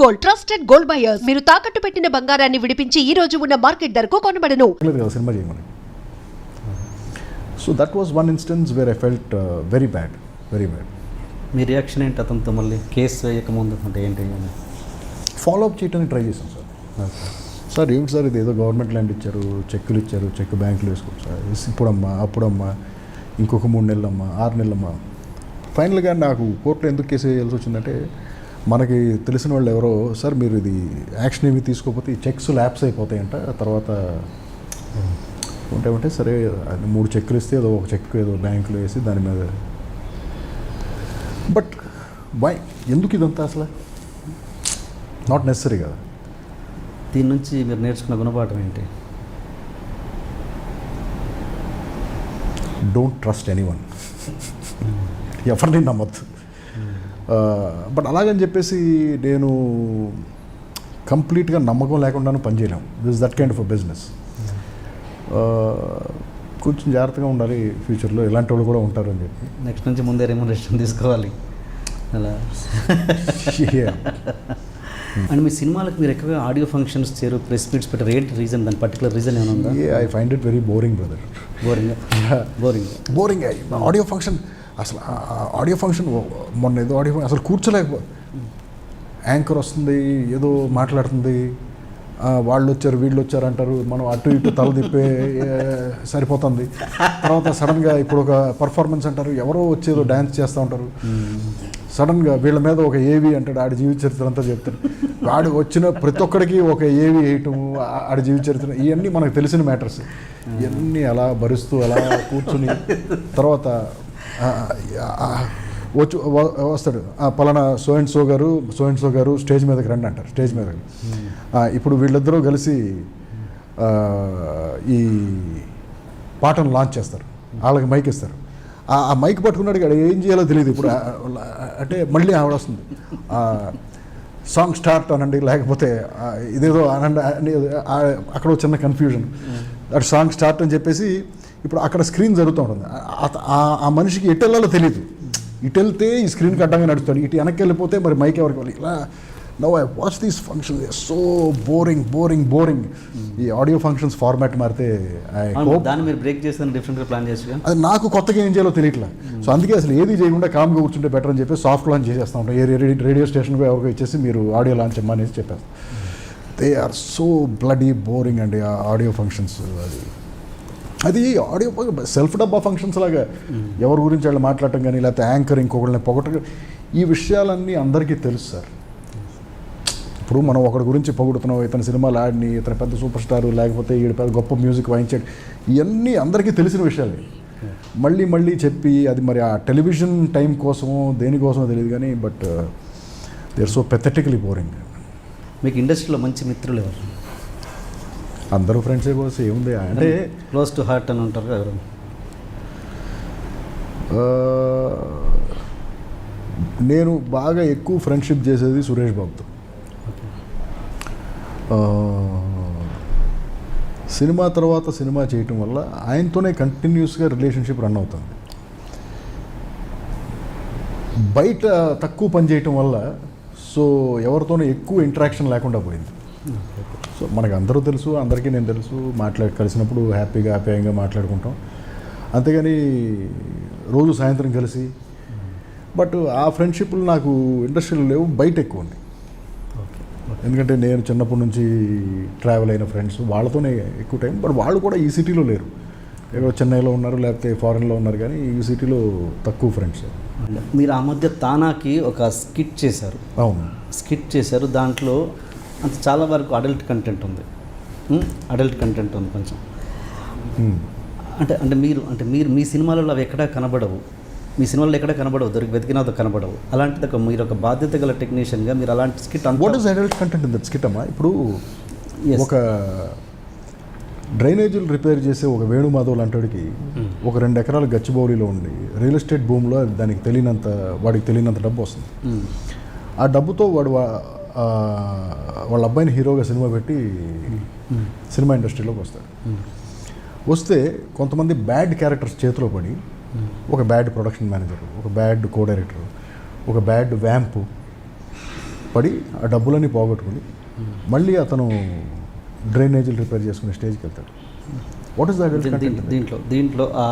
Gold, trusted gold buyers. మీరు తాకట్టు పెట్టిన బంగారాన్ని విడిపించి ఈ రోజు ఉన్న మార్కెట్ ధరకు కొనబడను. సినిమా చేయమని. So that was one instance where I felt very bad. Me reaction ఏంటి అతనితో? మళ్ళీ కేసు వేయకముందు అంటే ఏంటి? ఫాలో అప్ చేయడానికి ట్రై చేశాను సార్. ఏమిటి సార్ ఇది, ఏదో గవర్నమెంట్ ల్యాండ్ ఇచ్చారు, చెక్కులు ఇచ్చారు, చెక్ బ్యాంకులు వేసుకోవచ్చు సార్, ఇప్పుడమ్మా అప్పుడమ్మా, ఇంకొక 3 నెలలమ్మా, 6 నెలలమ్మా. ఫైనల్గా నాకు కోర్టులో ఎందుకు కేసు వేయాల్సి వచ్చిందంటే, మనకి తెలిసిన వాళ్ళు ఎవరో, సార్ మీరు ఇది యాక్షన్ ఏమి తీసుకోకపోతే ఈ చెక్స్ ల్యాప్స్ అయిపోతాయంట, తర్వాత ఉంటే సరే 3 చెక్కులు ఇస్తే ఏదో ఒక చెక్ ఏదో బ్యాంకులో వేసి దాని మీద. బట్ వై, ఎందుకు ఇదంతా అసలు నాట్ నెసరీ కదా. దీని నుంచి మీరు నేర్చుకున్న గుణపాఠం ఏంటి? Don't trust anyone. ఎవరిని నమ్మద్దు. బట్ అలాగని చెప్పేసి నేను కంప్లీట్గా నమ్మకం లేకుండాను పనిచేయలేము. This that kind of a business. కొంచెం జాగ్రత్తగా ఉండాలి ఫ్యూచర్లో, ఇలాంటి వాళ్ళు కూడా ఉంటారు అని చెప్పి. నెక్స్ట్ నుంచి ముందే రెమ్యునరేషన్ తీసుకోవాలి అలా. అండ్ మీ సినిమాలకు మీరు ఎక్కువగా ఆడియో ఫంక్షన్స్ చేయరు, ప్రెస్ మీట్స్ పెట్టారు, ఏంటి రీజన్? దాని పర్టికులర్ రీజన్ ఏమైనా ఉందా? I find it very boring brother. Boring audio function. అసలు ఆడియో ఫంక్షన్ మొన్న ఏదో ఆడియో అసలు కూర్చోలేకపో. యాంకర్ వస్తుంది, ఏదో మాట్లాడుతుంది, వాళ్ళు వచ్చారు వీళ్ళు వచ్చారు అంటారు, మనం అటు ఇటు తల తిప్పే సరిపోతుంది. తర్వాత సడన్గా ఇప్పుడు ఒక పర్ఫార్మెన్స్ అంటారు, ఎవరో వచ్చేదో డ్యాన్స్ చేస్తూ ఉంటారు. సడన్గా వీళ్ళ మీద ఒక ఏవి అంటాడు, ఆడి జీవిత చరిత్ర అంతా చెప్తారు. వాడు వచ్చిన ప్రతి ఒక్కడికి ఒక ఏవి వేయటం, ఆడి జీవిత చరిత్ర, ఇవన్నీ మనకు తెలిసిన మ్యాటర్స్. ఇవన్నీ అలా భరిస్తూ అలా కూర్చుని తర్వాత వస్తాడు, పలానా సో అండ్ సో గారు స్టేజ్ మీదకి రండి అంటారు. స్టేజ్ మీద ఇప్పుడు వీళ్ళిద్దరూ కలిసి ఈ పాటను లాంచ్ చేస్తారు, వాళ్ళకి మైక్ ఇస్తారు. ఆ మైక్ పట్టుకున్నాడు, ఇక్కడ ఏం చేయాలో తెలియదు. ఇప్పుడు అంటే మళ్ళీ ఆవిడ వస్తుంది, సాంగ్ స్టార్ట్ అనండి, లేకపోతే ఇదేదో అనండి. అక్కడ చిన్న కన్ఫ్యూజన్. అటు సాంగ్ స్టార్ట్ అని చెప్పేసి ఇప్పుడు అక్కడ స్క్రీన్ జరుగుతూ ఉంటుంది. ఆ మనిషికి ఎటు వెళ్ళాలో తెలియదు. ఇటు వెళ్తే ఈ స్క్రీన్కి అడ్డంగా నడుస్తాడు, ఇటు వెనక్కి వెళ్ళిపోతే మరి మైక్ ఎవరికి వెళ్ళి. ఇలా now I watch these functions, so boring. ఈ ఆడియో ఫంక్షన్స్ ఫార్మాట్ మారితే దాన్ని మీరు బ్రేక్ చేసి డిఫరెంట్గా ప్లాన్ చేసి, అది నాకు కొత్తగా ఏం చేయాలో తెలియట్లా. సో అందుకే అసలు ఏది చేయకుండా కామ్గా కూర్చుంటే బెటర్ అని చెప్పి సాఫ్ట్ లాంచ్ చేసేస్తూ ఉంటాం. రేడియో స్టేషన్కి ఎవరికో ఇచ్చేసి మీరు ఆడియో లాంచ్ ఇమ్మనేసి చెప్పేస్తాం. They are so bloody boring అండి ఆ ఆడియో ఫంక్షన్స్. అది ఆడియో సెల్ఫ్ డబ్బా ఫంక్షన్స్ లాగా ఎవరి గురించి వాళ్ళు మాట్లాడటం కానీ, లేకపోతే యాంకర్ ఇంకొకరిని పొగటం, ఈ విషయాలన్నీ అందరికీ తెలుసు సార్. ఇప్పుడు మనం ఒకరి గురించి పొగుడుతున్నాం, ఇతని సినిమాలు ఆడిని, ఇతను పెద్ద సూపర్ స్టారు, లేకపోతే ఈడు పెద్ద గొప్ప మ్యూజిక్ వాయించాడు, ఇవన్నీ అందరికీ తెలిసిన విషయాలే. మళ్ళీ చెప్పి అది మరి ఆ టెలివిజన్ టైం కోసమో దేనికోసమో తెలియదు కానీ, but they are so pathetically boring. మీకు ఇండస్ట్రీలో మంచి మిత్రులు ఎవరు? అందరూ ఫ్రెండ్సే కోసం ఏముంది అంటే క్లోజ్ టు హార్ట్ అని ఉంటారు ఎవరు? నేను బాగా ఎక్కువ ఫ్రెండ్షిప్ చేసేది సురేష్ బాబుతో. సినిమా తర్వాత సినిమా చేయటం వల్ల ఆయనతోనే కంటిన్యూస్గా రిలేషన్షిప్ రన్ అవుతుంది. బయట తక్కువ పని చేయటం వల్ల సో ఎవరితోనే ఎక్కువ ఇంటరాక్షన్ లేకుండా పోయింది. సో మనకు అందరూ తెలుసు, అందరికీ నేను తెలుసు, కలిసినప్పుడు హ్యాపీగా మాట్లాడుకుంటాం, అంతేగాని రోజు సాయంత్రం కలిసి. బట్ ఆ ఫ్రెండ్షిప్లు నాకు ఇండస్ట్రీలో లేవు, బయట ఎక్కువ ఉంది. ఎందుకంటే నేను చిన్నప్పటి నుంచి ట్రావెల్ అయిన ఫ్రెండ్స్, వాళ్ళతోనే ఎక్కువ టైం. బట్ వాళ్ళు కూడా ఈ సిటీలో లేరు, ఏదో చెన్నైలో ఉన్నారు, లేకపోతే ఫారెన్లో ఉన్నారు, కానీ ఈ సిటీలో తక్కువ ఫ్రెండ్స్. మీరు ఆ మధ్య తానాకి ఒక స్కిట్ చేశారు. అవును, స్కిట్ చేశారు. దాంట్లో అంత చాలా వరకు అడల్ట్ కంటెంట్ ఉంది కొంచెం. అంటే మీరు మీ సినిమాలలో అవి ఎక్కడా కనబడవు, మీ సినిమాలో ఎక్కడ కనబడవు, వెతికినా కనబడవు. అలాంటిది మీరు ఒక బాధ్యత గల టెక్నీషియన్గా మీరు అలాంటి skit what is adult content in that skit అమ్మా? ఇప్పుడు ఒక డ్రైనేజీలు రిపేర్ చేసే ఒక వేణుమాధవ్ లాంటివాడికి ఒక 2 ఎకరాల గచ్చిబౌలిలో ఉండి రియల్ ఎస్టేట్ భూమిలో వాడికి తెలియనంత డబ్బు వస్తుంది. ఆ డబ్బుతో వాడు వాళ్ళ అబ్బాయిని హీరోగా సినిమా పెట్టి సినిమా ఇండస్ట్రీలోకి వస్తే కొంతమంది బ్యాడ్ క్యారెక్టర్స్ చేతిలో పడి, ఒక బ్యాడ్ ప్రొడక్షన్ మేనేజర్, ఒక బ్యాడ్ కో డైరెక్టర్, ఒక బ్యాడ్ వ్యాంపు, పడి ఆ డబ్బులన్నీ పోగొట్టుకుని మళ్ళీ అతను డ్రైనేజీలు రిపేర్ చేసుకునే స్టేజ్కి వెళ్తాడు. వాట్ ఇస్ దట్ దీంట్లో ఆ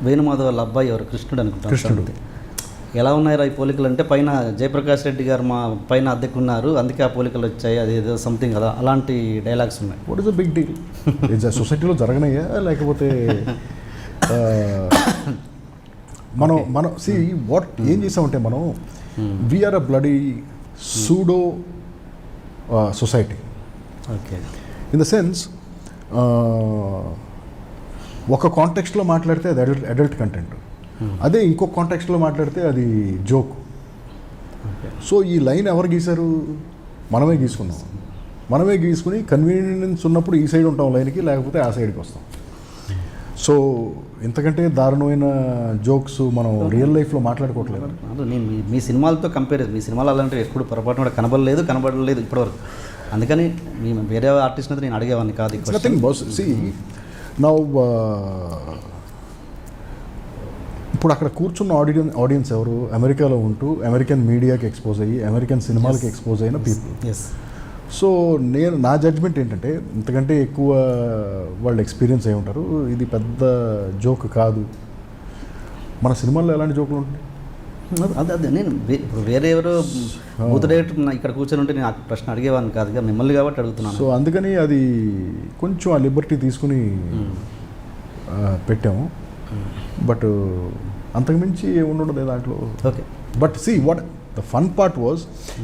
వేణుమాధవ్ వాళ్ళ అబ్బాయి ఎవరు కృష్ణుడు అనుకుంటాను. కృష్ణుడు. ఎలా ఉన్నాయి ఈ పోలికలు అంటే పైన జయప్రకాష్ రెడ్డి గారు మా పైన అద్దెకున్నారు అందుకే ఆ పోలికలు వచ్చాయి అది ఏదో సంథింగ్ కదా అలాంటి డైలాగ్స్ ఉన్నాయి. What is a big deal? సొసైటీలో జరగనయ్యా లేకపోతే మనం సి వాట్ ఏం చేసామంటే మనం we are a bloody pseudo society. Okay. In the sense ఒక కాంటెక్స్ట్లో మాట్లాడితే అది అడల్ట్ కంటెంట్, అదే ఇంకో కాంటెక్స్ట్లో మాట్లాడితే అది జోక్. సో ఈ లైన్ ఎవరు గీశారు? మనమే గీసుకున్నాం. మనమే గీసుకుని కన్వీనియన్స్ ఉన్నప్పుడు ఈ సైడ్ ఉంటాం లైన్కి, లేకపోతే ఆ సైడ్కి వస్తాం. సో ఇంతకంటే దారుణమైన జోక్స్ మనం రియల్ లైఫ్లో మాట్లాడుకోవట్లేదు. నేను మీ సినిమాలతో కంపేర్ మీ సినిమాలు అలాంటివి ఎప్పుడు పొరపాటు కూడా కనబడలేదు ఇప్పటివరకు. అందుకని మేము వేరే ఆర్టిస్ట్ అయితే నేను అడిగేవాడిని కాదు. Nothing boss. సి నౌ ఇప్పుడు అక్కడ కూర్చున్న ఆడియన్స్ ఎవరు? అమెరికాలో ఉంటూ అమెరికన్ మీడియాకి ఎక్స్పోజ్ అయ్యి అమెరికన్ సినిమాలకి ఎక్స్పోజ్ అయిన పీపుల్. సో నా జడ్జ్మెంట్ ఏంటంటే ఇంతకంటే ఎక్కువ వాళ్ళు ఎక్స్పీరియన్స్ అయి ఉంటారు. ఇది పెద్ద జోక్ కాదు. మన సినిమాల్లో ఎలాంటి జోకులు ఉంటాయి? అదే నేను ఇప్పుడు వేరే ఎవరో డైరెక్టర్ ఇక్కడ కూర్చొని ఉంటే నేను ఆ ప్రశ్న అడిగేవాడిని కాదుగా, మిమ్మల్ని కాబట్టి అడుగుతున్నాను. సో అందుకని అది కొంచెం ఆ లిబర్టీ తీసుకుని పెట్టాము. బట్ అంతకుమించి ఏముండదు దాంట్లో. Okay. But see what the fun part was,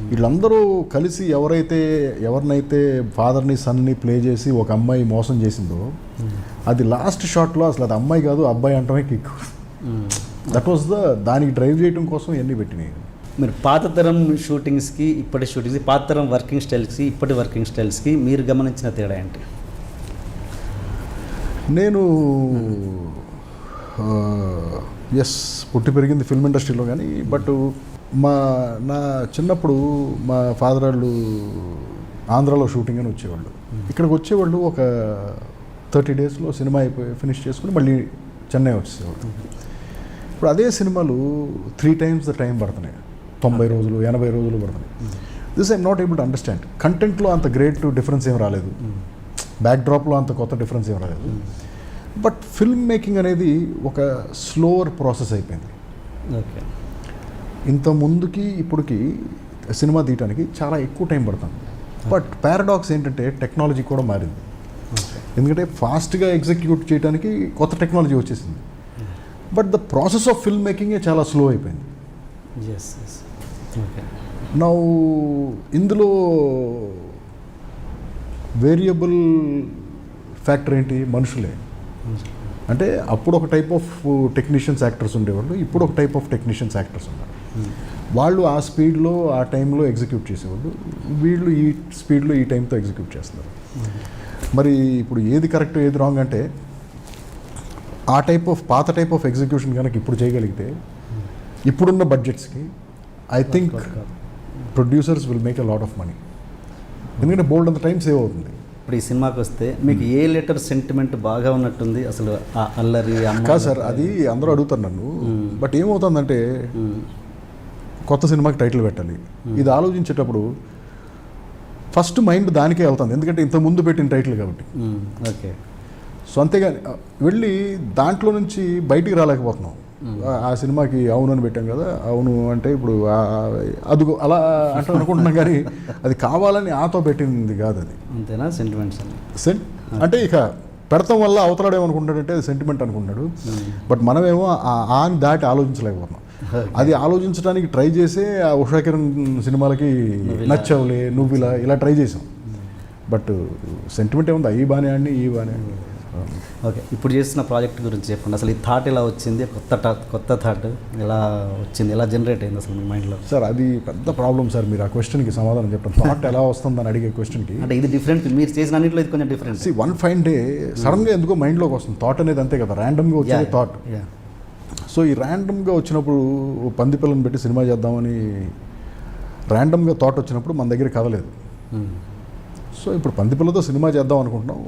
వీళ్ళందరూ కలిసి ఎవరినైతే ఫాదర్ని సన్ని ప్లే చేసి ఒక అమ్మాయి మోసం చేసిందో అది లాస్ట్ షాట్లో అసలు అది అమ్మాయి కాదు అబ్బాయి అంటమే కిక్. దట్ వాజ్ దానికి డ్రైవ్ చేయడం కోసం ఎన్ని పెట్టినాయి. మీరు పాత తరం షూటింగ్స్కి ఇప్పటి షూటింగ్స్కి, పాత తరం వర్కింగ్ స్టైల్స్కి ఇప్పటి వర్కింగ్ స్టైల్స్కి మీరు గమనించిన తేడా ఏంటి? నేను పుట్టి పెరిగింది ఫిల్మ్ ఇండస్ట్రీలో కానీ, బట్ నా చిన్నప్పుడు మా ఫాదర్ వాళ్ళు ఆంధ్రాలో షూటింగ్ అని వచ్చేవాళ్ళు. ఇక్కడికి వచ్చేవాళ్ళు ఒక 30 daysలో సినిమా అయిపోయి ఫినిష్ చేసుకుని మళ్ళీ చెన్నై వచ్చేవాళ్ళు. ఇప్పుడు అదే సినిమాలు 3 times ద టైం పడుతున్నాయి. 90 రోజులు 80 రోజులు పడుతున్నాయి. This I'm not able to understand. కంటెంట్లో అంత గ్రేట్ డిఫరెన్స్ ఏం రాలేదు, బ్యాక్ డ్రాప్లో అంత కొత్త డిఫరెన్స్ ఏం రాలేదు. బట్ ఫిల్మ్ మేకింగ్ అనేది ఒక స్లోవర్ ప్రాసెస్ అయిపోయింది. ఓకే. ఇంత ముందుకి ఇప్పటికి సినిమా తీయడానికి చాలా ఎక్కువ టైం పడుతుంది. బట్ పారాడాక్స్ ఏంటంటే టెక్నాలజీ కూడా మారింది. ఎందుకంటే ఫాస్ట్గా ఎగ్జిక్యూట్ చేయడానికి కొత్త టెక్నాలజీ వచ్చేసింది. But the process of film మేకింగే చాలా స్లో అయిపోయింది. నౌ ఇందులో వేరియబుల్ ఫ్యాక్టర్ ఏంటి? మనుషులే. అంటే అప్పుడు ఒక టైప్ ఆఫ్ టెక్నీషియన్స్ యాక్టర్స్ ఉండేవాళ్ళు, ఇప్పుడు ఒక టైప్ ఆఫ్ టెక్నీషియన్స్ యాక్టర్స్ ఉన్నారు. వాళ్ళు ఆ స్పీడ్లో ఆ టైంలో ఎగ్జిక్యూట్ చేసేవాళ్ళు, వీళ్ళు ఈ స్పీడ్లో ఈ టైంతో ఎగ్జిక్యూట్ చేస్తున్నారు. మరి ఇప్పుడు ఏది కరెక్ట్ ఏది రాంగ్ అంటే ఆ పాత టైప్ ఆఫ్ ఎగ్జిక్యూషన్ కనుక ఇప్పుడు చేయగలిగితే ఇప్పుడున్న బడ్జెట్స్కి I think producers will make a lot of money. ఎందుకంటే బోల్డ్ అంత టైం సేవ్ అవుతుంది. ఇప్పుడు ఈ సినిమాకి వస్తే మీకు ఏ లెటర్ సెంటిమెంట్ బాగా ఉన్నట్టుంది? అసలు అల్లరి కాదు సార్, అది అందరూ అడుగుతారు నన్ను. బట్ ఏమవుతుందంటే కొత్త సినిమాకి టైటిల్ పెట్టాలి, ఇది ఆలోచించేటప్పుడు ఫస్ట్ మైండ్ దానికే వెళ్తుంది. ఎందుకంటే ఇంత ముందు పెట్టిన టైటిల్ కాబట్టి. ఓకే. సో అంతేగాని వెళ్ళి దాంట్లో నుంచి బయటికి రాలేకపోతున్నాం. ఆ సినిమాకి అవును అని పెట్టాం కదా, అవును అంటే ఇప్పుడు అదుగు అలా అంటే అనుకుంటున్నాం కానీ అది కావాలని ఆతో పెట్టింది కాదు. అది అంతేనా? సెంటిమెంట్స్ అంటే ఇక పెడతాం వల్ల అవతలాడు ఏమనుకుంటాడంటే అది సెంటిమెంట్ అనుకుంటాడు. బట్ మనమేమో ఆని దాటి ఆలోచించలేకపోతున్నాం. అది ఆలోచించడానికి ట్రై చేసే ఆ ఉషా కిరణ్ సినిమాలకి నచ్చవులే నువ్వు ఇలా ట్రై చేసాం. బట్ సెంటిమెంట్ ఏముంది? ఈ బానే అండి ఈ బానే అండి. ఓకే. ఇప్పుడు చేస్తున్న ప్రాజెక్ట్ గురించి చెప్పండి. అసలు ఈ థాట్ ఎలా వచ్చింది? కొత్త థాట్ ఎలా వచ్చింది, ఎలా జనరేట్ అయింది అసలు మీ మైండ్లో? సార్ అది పెద్ద ప్రాబ్లం సార్. మీరు ఆ క్వశ్చన్కి సమాధానం చెప్పండి. థాట్ ఎలా వస్తుందని అడిగే క్వశ్చన్కి అంటే ఇది డిఫరెంట్. మీరు చేసిన అన్నింటిలో ఇది కొంచెం డిఫరెంట్. వన్ ఫైన్ డే సడన్గా ఎందుకో మైండ్లోకి వస్తుంది థాట్ అనేది. అంతే కదా, ర్యాండమ్గా వచ్చేది థాట్. సో ఈ ర్యాండమ్గా వచ్చినప్పుడు పంది పిల్లని పెట్టి సినిమా చేద్దామని ర్యాండమ్గా థాట్ వచ్చినప్పుడు మన దగ్గర కథ లేదు. సో ఇప్పుడు పంది పిల్లతో సినిమా చేద్దాం అనుకుంటున్నాం.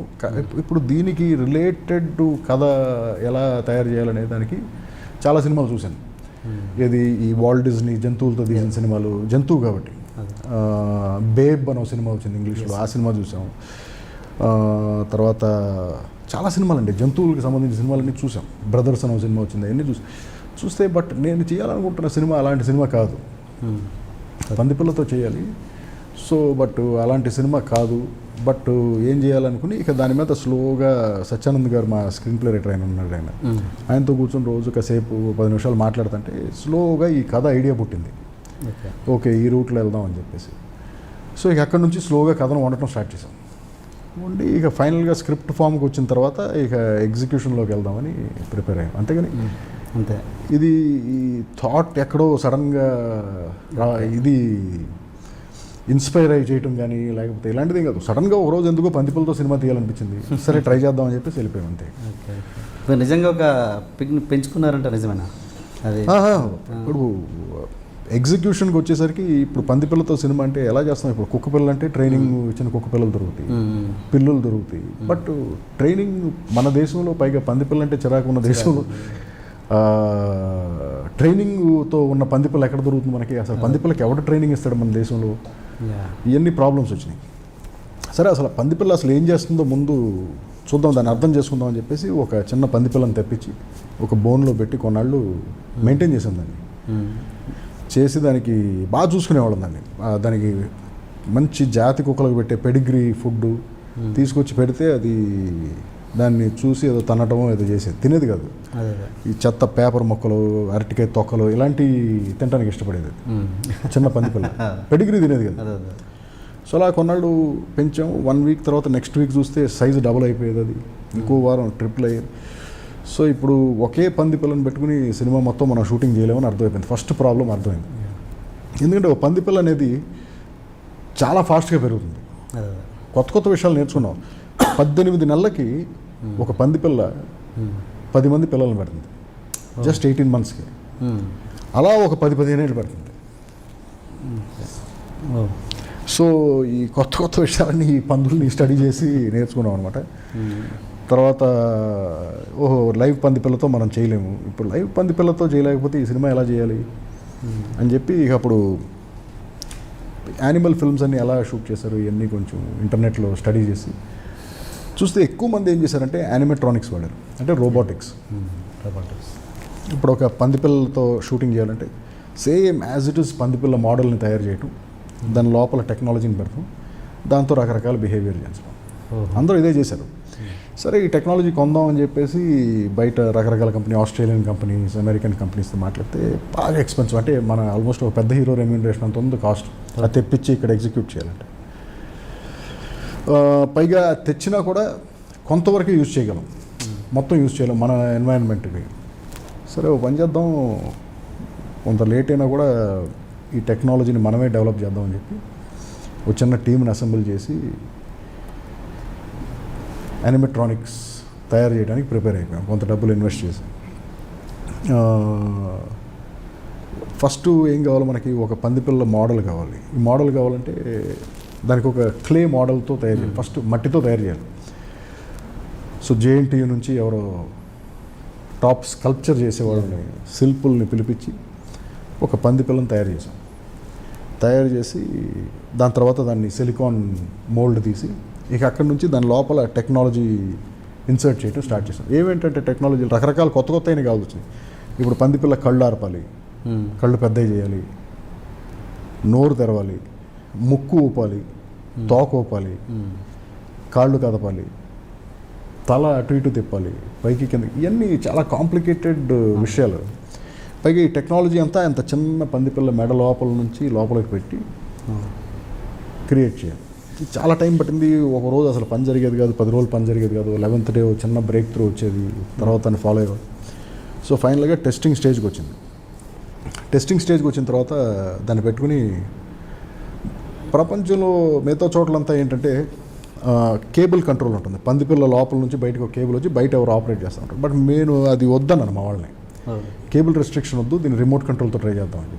ఇప్పుడు దీనికి రిలేటెడ్ కథ ఎలా తయారు చేయాలనే దానికి చాలా సినిమాలు చూశాను. ఏది ఈ వాల్ట్ డిజ్నీ జంతువులతో తీసిన సినిమాలు, జంతువు కాబట్టి బేబ్ అని ఒక సినిమా వచ్చింది ఇంగ్లీష్లో, ఆ సినిమా చూసాం. తర్వాత చాలా సినిమాలు అండి, జంతువులకు సంబంధించిన సినిమాలన్నీ చూసాం. బ్రదర్స్ అని ఒక సినిమా వచ్చింది, అవన్నీ చూస్తే బట్ నేను చేయాలనుకుంటున్న సినిమా అలాంటి సినిమా కాదు, పందిపిల్లతో చేయాలి. సో బట్ అలాంటి సినిమా కాదు. బట్ ఏం చేయాలనుకుని ఇక దాని మీద స్లోగా సత్యానంద్ గారు మా స్క్రీన్ ప్లే రైటర్ ఆయన ఉన్నాడు, ఆయనతో కూర్చొని రోజు కాసేపు 10 నిమిషాలు మాట్లాడుతుంటే స్లోగా ఈ కథ ఐడియా పుట్టింది. ఓకే ఈ రూట్లో వెళ్దాం అని చెప్పేసి. సో ఇక అక్కడ నుంచి స్లోగా కథను వండటం స్టార్ట్ చేసాం. వండి ఇక ఫైనల్గా స్క్రిప్ట్ ఫామ్కి వచ్చిన తర్వాత ఇక ఎగ్జిక్యూషన్లోకి వెళ్దామని ప్రిపేర్ అయ్యాం. అంతేగాని అంతే ఇది ఈ థాట్ ఎక్కడో సడన్గా ఇది ఇన్స్పైర్ అయ్యి చేయటం కానీ లేకపోతే ఇలాంటిది కాదు. సడన్గా ఒక రోజు ఎందుకో పందిపులతో సినిమా తీయాలనిపించింది, సరే ట్రై చేద్దామని చెప్పేసి వెళ్ళిపోయాం అంతే. ఇప్పుడు నిజంగా ఒక పిక్ని పెంచుకున్నారంట, నిజమేనా? అది ఇప్పుడు ఎగ్జిక్యూషన్కి వచ్చేసరికి ఇప్పుడు పందిపిల్లతో సినిమా అంటే ఎలా చేస్తాం, ఇప్పుడు కుక్క పిల్లలు అంటే ట్రైనింగ్ ఇచ్చిన కుక్క పిల్లలు దొరుకుతాయి, పిల్లులు దొరుకుతాయి. బట్ ట్రైనింగ్ మన దేశంలో, పైగా పందిపిల్ల అంటే చిరాకు ఉన్న దేశంలో ట్రైనింగ్తో ఉన్న పందిపిల్ల ఎక్కడ దొరుకుతుంది మనకి? అసలు పందిపిల్లకి ఎవరు ట్రైనింగ్ ఇస్తాడు మన దేశంలో? ఇవన్నీ ప్రాబ్లమ్స్ వచ్చినాయి. సరే అసలు పందిపిల్ల అసలు ఏం చేస్తుందో ముందు చూద్దాం, దాన్ని అర్థం చేసుకుందాం అని చెప్పేసి ఒక చిన్న పందిపిల్లని తెప్పించి ఒక బోన్లో పెట్టి కొన్నాళ్ళు మెయింటైన్ చేసాం దాన్ని. చేసి దానికి బాగా చూసుకునేవాళ్ళం దాన్ని. దానికి మంచి జాతి కుక్కలకు పెట్టే పెడిగ్రీ ఫుడ్ తీసుకొచ్చి పెడితే అది దాన్ని చూసి ఏదో తనటమో ఏదో చేసేది, తినేది కాదు. ఈ చెత్త పేపర్ మొక్కలు, అరటికాయ తొక్కలు ఇలాంటివి తినడానికి ఇష్టపడేది చిన్న పందిపిల్ల. పెడిగ్రీ తినేది కదా. సో అలా కొన్నాళ్ళు పెంచాం. 1 వీక్ తర్వాత నెక్స్ట్ వీక్ చూస్తే సైజు డబుల్ అయిపోయేది, అది ఇంకో వారం ట్రిపుల్ అయ్యేది. సో ఇప్పుడు ఒకే పందిపిల్లని పెట్టుకుని సినిమా మొత్తం మనం షూటింగ్ చేయలేమని అర్థమైపోయింది. ఫస్ట్ ప్రాబ్లం అర్థమైంది. ఎందుకంటే ఒక పందిపిల్ల అనేది చాలా ఫాస్ట్గా పెరుగుతుంది. కొత్త విషయాలు నేర్చుకున్నాం. 18 నెలలకి ఒక పందిపిల్ల 10 మంది పిల్లలను పెడుతుంది, జస్ట్ 18 monthsకి. అలా ఒక 10-15 ఏళ్ళు పెడుతుంది. సో ఈ కొత్త విషయాలన్నీ ఈ పందుల్ని స్టడీ చేసి నేర్చుకున్నాం అనమాట. తర్వాత లైవ్ పందిపిల్లతో మనం చేయలేము, ఇప్పుడు లైవ్ పందిపిల్లతో చేయలేకపోతే ఈ సినిమా ఎలా చేయాలి అని చెప్పి ఇక అప్పుడు యానిమల్ ఫిల్మ్స్ అన్ని ఎలా షూట్ చేశారు ఇవన్నీ కొంచెం ఇంటర్నెట్లో స్టడీ చేసి చూస్తే ఎక్కువ మంది ఏం చేశారంటే యానిమేట్రానిక్స్ వాడారు, అంటే రోబోటిక్స్. ఇప్పుడు ఒక పందిపిల్లలతో షూటింగ్ చేయాలంటే సేమ్ యాజ్ ఇట్ ఈస్ పందిపిల్ల మోడల్ని తయారు చేయటం, దాని లోపల టెక్నాలజీని పెడతాం, దాంతో రకరకాల బిహేవియర్ చేస్తాం. అందరూ ఇదే చేశారు. సరే ఈ టెక్నాలజీ కొందాం అని చెప్పేసి బయట రకరకాల కంపెనీ, ఆస్ట్రేలియన్ కంపెనీస్, అమెరికన్ కంపెనీస్తో మాట్లాడితే బాగా ఎక్స్పెన్సివ్. అంటే మన ఆల్మోస్ట్ ఒక పెద్ద హీరో రెమ్యూనరేషన్ అంత ఉంది కాస్ట్, అది తెప్పించి ఇక్కడ ఎగ్జిక్యూట్ చేయాలంటే. పైగా తెచ్చినా కూడా కొంతవరకు యూజ్ చేయగలం, మొత్తం యూజ్ చేయలేం మన ఎన్వైరన్మెంట్కి. సరే ఓ పని చేద్దాం, కొంత లేట్ అయినా కూడా ఈ టెక్నాలజీని మనమే డెవలప్ చేద్దామని చెప్పి ఒక చిన్న టీంని అసెంబ్ల్ చేసి యానిమేట్రానిక్స్ తయారు చేయడానికి ప్రిపేర్ అయిపోయాం. కొంత డబ్బులు ఇన్వెస్ట్ చేసి ఫస్ట్ ఏం కావాలి మనకి, ఒక పందిపిల్ల మోడల్ కావాలి. ఈ మోడల్ కావాలంటే దానికి ఒక క్లే మోడల్తో తయారు చేయాలి, ఫస్ట్ మట్టితో తయారు చేయాలి. సో జేఎన్టీయూ నుంచి ఎవరో టాప్ స్కల్ప్చర్ చేసేవాళ్ళని, శిల్పుల్ని పిలిపించి ఒక పందిపిల్లని తయారు చేసాం. తయారు చేసి దాని తర్వాత దాన్ని సిలికాన్ మోల్డ్ తీసి ఇక అక్కడి నుంచి దాని లోపల టెక్నాలజీ ఇన్సర్ట్ చేయడం స్టార్ట్ చేసాం. ఏమేంటంటే టెక్నాలజీలు రకరకాల కొత్త అయినవి కావాలి వచ్చినాయి. ఇప్పుడు పందిపిల్ల కళ్ళు ఆర్పాలి, కళ్ళు పెద్దవి చేయాలి, నోరు తెరవాలి, ముక్కు ఊపాలి, తోక ఊపాలి, కాళ్ళు కదపాలి, తల అటు ఇటు తిప్పాలి, పైకి కింద, ఇవన్నీ చాలా కాంప్లికేటెడ్ విషయాలు. పైగా ఈ టెక్నాలజీ అంతా ఎంత చిన్న పందిపిల్ల మెడ లోపల నుంచి లోపలికి పెట్టి క్రియేట్ చేయాలి. చాలా టైం పట్టింది. ఒక రోజు అసలు పని జరిగేది కాదు, 10 రోజులు పని జరిగేది కాదు. 11th డే చిన్న బ్రేక్ త్రూ వచ్చేది, తర్వాత దాన్ని ఫాలో అయ్యేవాడు. సో ఫైనల్గా టెస్టింగ్ స్టేజ్కి వచ్చింది. టెస్టింగ్ స్టేజ్కి వచ్చిన తర్వాత దాన్ని పెట్టుకుని ప్రపంచంలో మిగతా చోట్లంతా ఏంటంటే కేబుల్ కంట్రోల్ ఉంటుంది. పందిపిల్ల లోపల నుంచి బయటకు ఒక కేబుల్ వచ్చి బయట ఎవరు ఆపరేట్ చేస్తూ ఉంటారు. బట్ నేను అది వద్దన్నాను మా వాళ్ళని, కేబుల్ రెస్ట్రిక్షన్ వద్దు, దీన్ని రిమోట్ కంట్రోల్తో ట్రై చేద్దామని చెప్పి.